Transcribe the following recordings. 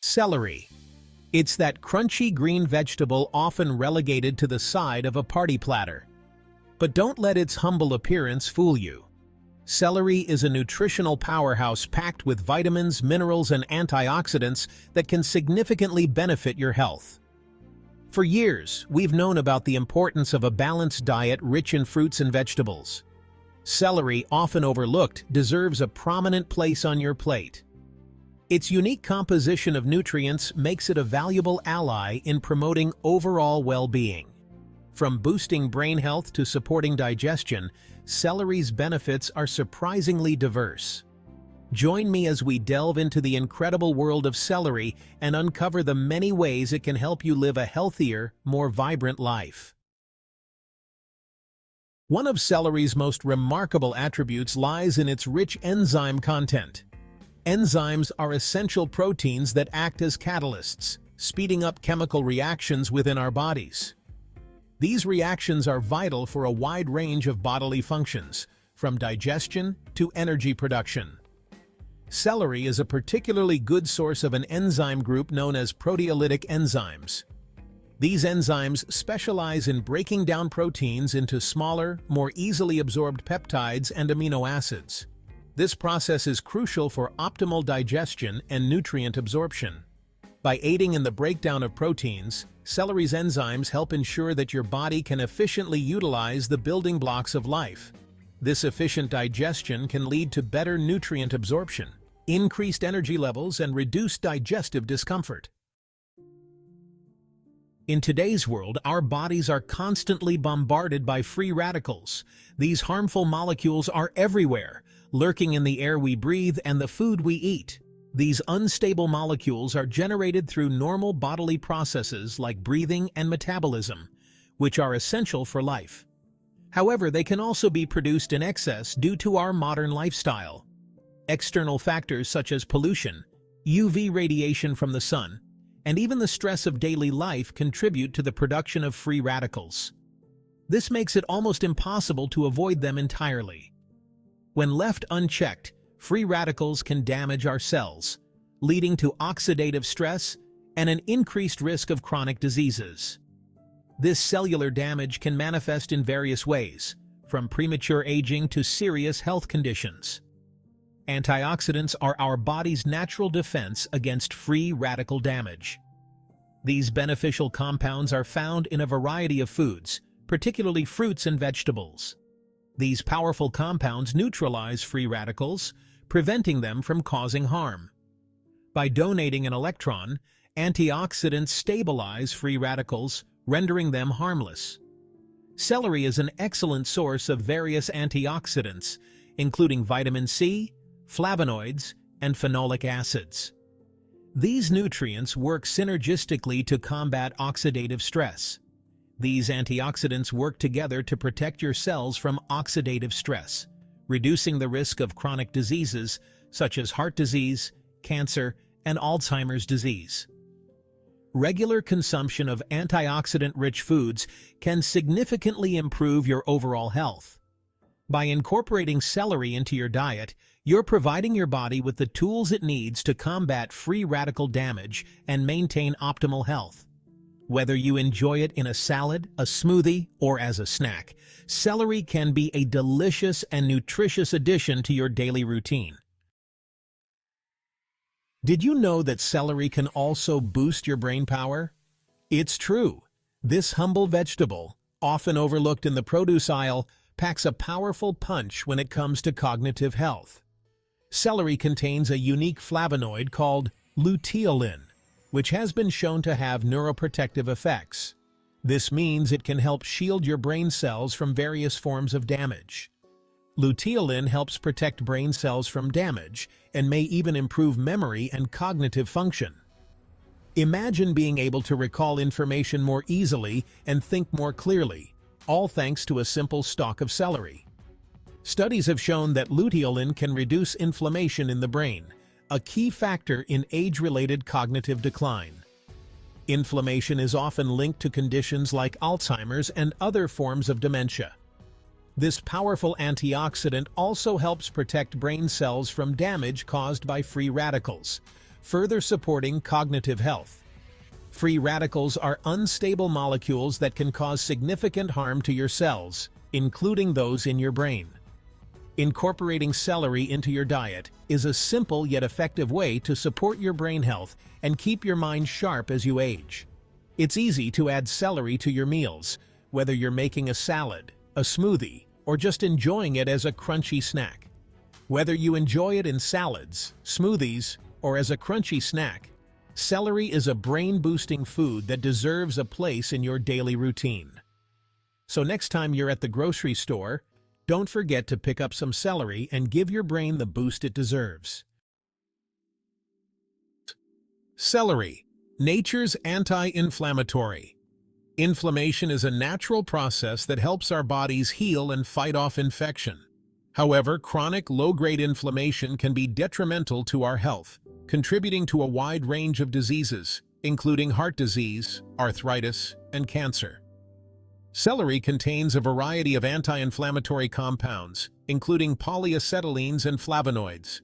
Celery. It's that crunchy green vegetable often relegated to the side of a party platter. But don't let its humble appearance fool you. Celery is a nutritional powerhouse packed with vitamins, minerals, and antioxidants that can significantly benefit your health. For years, we've known about the importance of a balanced diet rich in fruits and vegetables. Celery, often overlooked, deserves a prominent place on your plate. Its unique composition of nutrients makes it a valuable ally in promoting overall well-being. From boosting brain health to supporting digestion, celery's benefits are surprisingly diverse. Join me as we delve into the incredible world of celery and uncover the many ways it can help you live a healthier, more vibrant life. One of celery's most remarkable attributes lies in its rich enzyme content. Enzymes are essential proteins that act as catalysts, speeding up chemical reactions within our bodies. These reactions are vital for a wide range of bodily functions, from digestion to energy production. Celery is a particularly good source of an enzyme group known as proteolytic enzymes. These enzymes specialize in breaking down proteins into smaller, more easily absorbed peptides and amino acids. This process is crucial for optimal digestion and nutrient absorption. By aiding in the breakdown of proteins, celery's enzymes help ensure that your body can efficiently utilize the building blocks of life. This efficient digestion can lead to better nutrient absorption, increased energy levels, and reduced digestive discomfort. In today's world, our bodies are constantly bombarded by free radicals. These harmful molecules are everywhere, lurking in the air we breathe and the food we eat. These unstable molecules are generated through normal bodily processes like breathing and metabolism, which are essential for life. However, they can also be produced in excess due to our modern lifestyle. External factors such as pollution, UV radiation from the sun, and even the stress of daily life contribute to the production of free radicals. This makes it almost impossible to avoid them entirely. When left unchecked, free radicals can damage our cells, leading to oxidative stress and an increased risk of chronic diseases. This cellular damage can manifest in various ways, from premature aging to serious health conditions. Antioxidants are our body's natural defense against free radical damage. These beneficial compounds are found in a variety of foods, particularly fruits and vegetables. These powerful compounds neutralize free radicals, preventing them from causing harm. By donating an electron, antioxidants stabilize free radicals, rendering them harmless. Celery is an excellent source of various antioxidants, including vitamin C, flavonoids, and phenolic acids. These nutrients work synergistically to combat oxidative stress. These antioxidants work together to protect your cells from oxidative stress, reducing the risk of chronic diseases such as heart disease, cancer, and Alzheimer's disease. Regular consumption of antioxidant-rich foods can significantly improve your overall health. By incorporating celery into your diet, you're providing your body with the tools it needs to combat free radical damage and maintain optimal health. Whether you enjoy it in a salad, a smoothie, or as a snack, celery can be a delicious and nutritious addition to your daily routine. Did you know that celery can also boost your brain power? It's true. This humble vegetable, often overlooked in the produce aisle, packs a powerful punch when it comes to cognitive health. Celery contains a unique flavonoid called luteolin, which has been shown to have neuroprotective effects. This means it can help shield your brain cells from various forms of damage. Luteolin helps protect brain cells from damage and may even improve memory and cognitive function. Imagine being able to recall information more easily and think more clearly, all thanks to a simple stalk of celery. Studies have shown that luteolin can reduce inflammation in the brain, a key factor in age-related cognitive decline. Inflammation is often linked to conditions like Alzheimer's and other forms of dementia. This powerful antioxidant also helps protect brain cells from damage caused by free radicals, further supporting cognitive health. Free radicals are unstable molecules that can cause significant harm to your cells, including those in your brain. Incorporating celery into your diet is a simple yet effective way to support your brain health and keep your mind sharp as you age. It's easy to add celery to your meals, whether you're making a salad, a smoothie, or just enjoying it as a crunchy snack. Whether you enjoy it in salads, smoothies, or as a crunchy snack, celery is a brain-boosting food that deserves a place in your daily routine. So next time you're at the grocery store, don't forget to pick up some celery and give your brain the boost it deserves. Celery, nature's anti-inflammatory. Inflammation is a natural process that helps our bodies heal and fight off infection. However, chronic low-grade inflammation can be detrimental to our health, contributing to a wide range of diseases, including heart disease, arthritis, and cancer. Celery contains a variety of anti-inflammatory compounds, including polyacetylenes and flavonoids.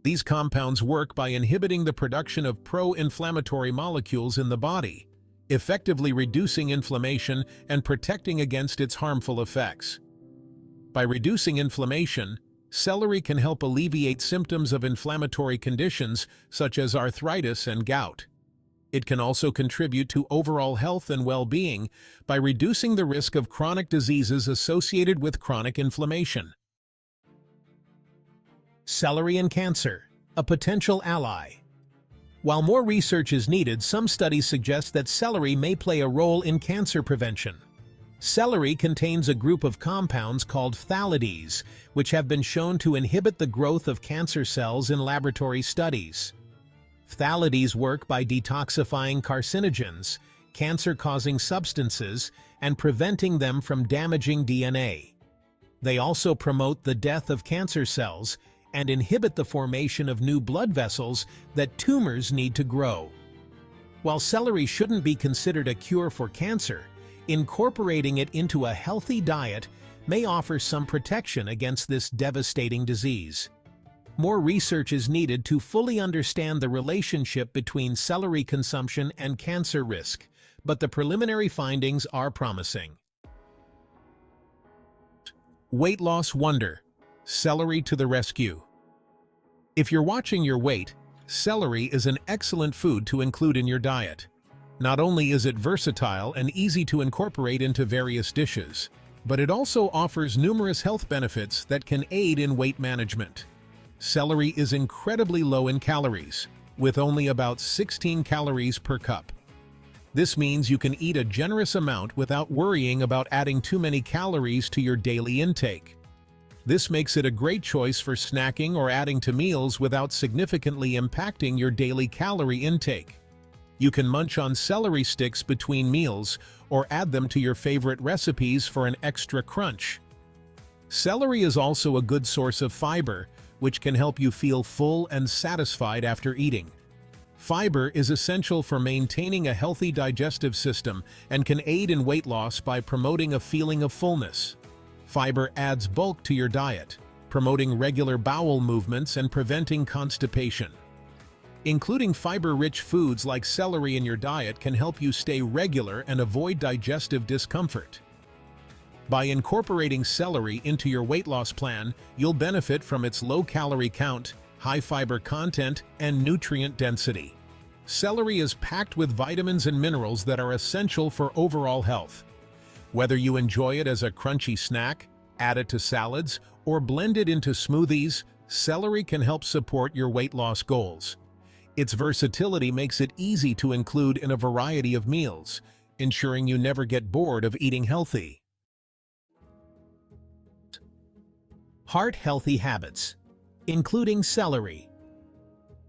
These compounds work by inhibiting the production of pro-inflammatory molecules in the body, effectively reducing inflammation and protecting against its harmful effects. By reducing inflammation, celery can help alleviate symptoms of inflammatory conditions such as arthritis and gout. It can also contribute to overall health and well-being by reducing the risk of chronic diseases associated with chronic inflammation. Celery and cancer, a potential ally. While more research is needed, some studies suggest that celery may play a role in cancer prevention. Celery contains a group of compounds called phthalate, which have been shown to inhibit the growth of cancer cells in laboratory studies. Phthalates work by detoxifying carcinogens, cancer-causing substances, and preventing them from damaging DNA. They also promote the death of cancer cells and inhibit the formation of new blood vessels that tumors need to grow. While celery shouldn't be considered a cure for cancer, incorporating it into a healthy diet may offer some protection against this devastating disease. More research is needed to fully understand the relationship between celery consumption and cancer risk, but the preliminary findings are promising. Weight loss wonder. Celery to the rescue. If you're watching your weight, celery is an excellent food to include in your diet. Not only is it versatile and easy to incorporate into various dishes, but it also offers numerous health benefits that can aid in weight management. Celery is incredibly low in calories, with only about 16 calories per cup. This means you can eat a generous amount without worrying about adding too many calories to your daily intake. This makes it a great choice for snacking or adding to meals without significantly impacting your daily calorie intake. You can munch on celery sticks between meals or add them to your favorite recipes for an extra crunch. Celery is also a good source of fiber, which can help you feel full and satisfied after eating. Fiber is essential for maintaining a healthy digestive system and can aid in weight loss by promoting a feeling of fullness. Fiber adds bulk to your diet, promoting regular bowel movements and preventing constipation. Including fiber-rich foods like celery in your diet can help you stay regular and avoid digestive discomfort. By incorporating celery into your weight loss plan, you'll benefit from its low calorie count, high fiber content, and nutrient density. Celery is packed with vitamins and minerals that are essential for overall health. Whether you enjoy it as a crunchy snack, add it to salads, or blend it into smoothies, celery can help support your weight loss goals. Its versatility makes it easy to include in a variety of meals, ensuring you never get bored of eating healthy. Heart-healthy habits, including celery.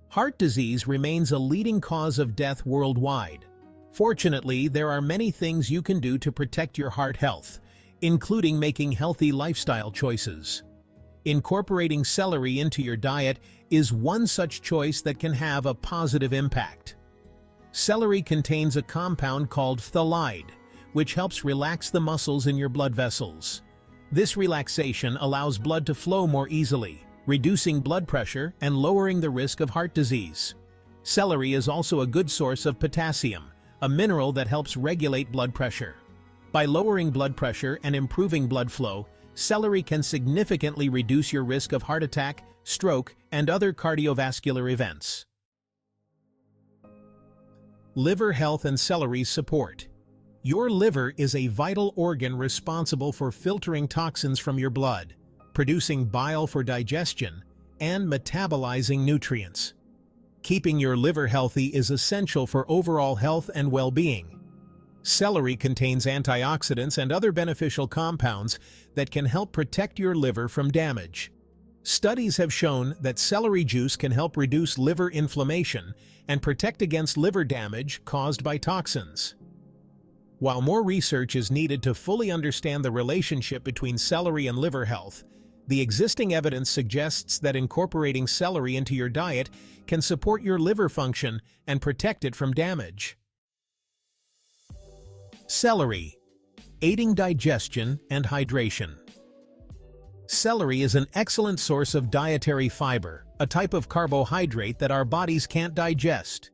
Heart disease remains a leading cause of death worldwide. Fortunately, there are many things you can do to protect your heart health, including making healthy lifestyle choices. Incorporating celery into your diet is one such choice that can have a positive impact. Celery contains a compound called phthalate, which helps relax the muscles in your blood vessels. This relaxation allows blood to flow more easily, reducing blood pressure and lowering the risk of heart disease. Celery is also a good source of potassium, a mineral that helps regulate blood pressure. By lowering blood pressure and improving blood flow, celery can significantly reduce your risk of heart attack, stroke, and other cardiovascular events. Liver health and celery support. Your liver is a vital organ responsible for filtering toxins from your blood, producing bile for digestion, and metabolizing nutrients. Keeping your liver healthy is essential for overall health and well-being. Celery contains antioxidants and other beneficial compounds that can help protect your liver from damage. Studies have shown that celery juice can help reduce liver inflammation and protect against liver damage caused by toxins. While more research is needed to fully understand the relationship between celery and liver health, the existing evidence suggests that incorporating celery into your diet can support your liver function and protect it from damage. Celery, aiding digestion and hydration. Celery is an excellent source of dietary fiber, a type of carbohydrate that our bodies can't digest.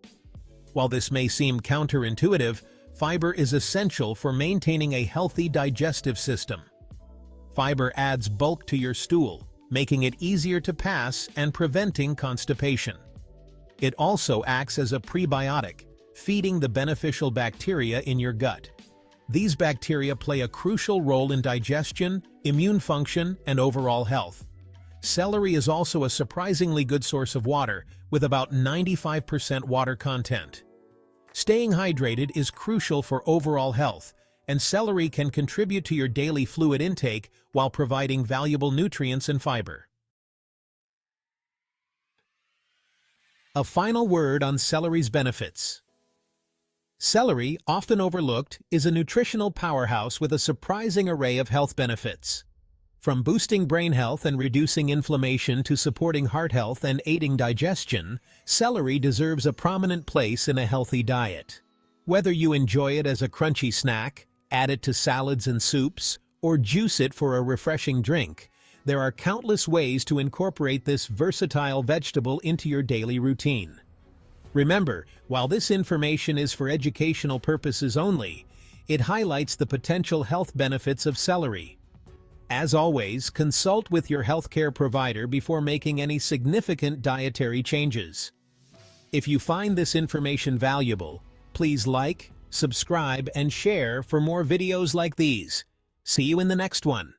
While this may seem counterintuitive, fiber is essential for maintaining a healthy digestive system. Fiber adds bulk to your stool, making it easier to pass and preventing constipation. It also acts as a prebiotic, feeding the beneficial bacteria in your gut. These bacteria play a crucial role in digestion, immune function, and overall health. Celery is also a surprisingly good source of water, with about 95% water content. Staying hydrated is crucial for overall health, and celery can contribute to your daily fluid intake while providing valuable nutrients and fiber. A final word on celery's benefits. Celery, often overlooked, is a nutritional powerhouse with a surprising array of health benefits. From boosting brain health and reducing inflammation to supporting heart health and aiding digestion, celery deserves a prominent place in a healthy diet. Whether you enjoy it as a crunchy snack, add it to salads and soups, or juice it for a refreshing drink, there are countless ways to incorporate this versatile vegetable into your daily routine. Remember, while this information is for educational purposes only, it highlights the potential health benefits of celery. As always, consult with your healthcare provider before making any significant dietary changes. If you find this information valuable, please like, subscribe, and share for more videos like these. See you in the next one.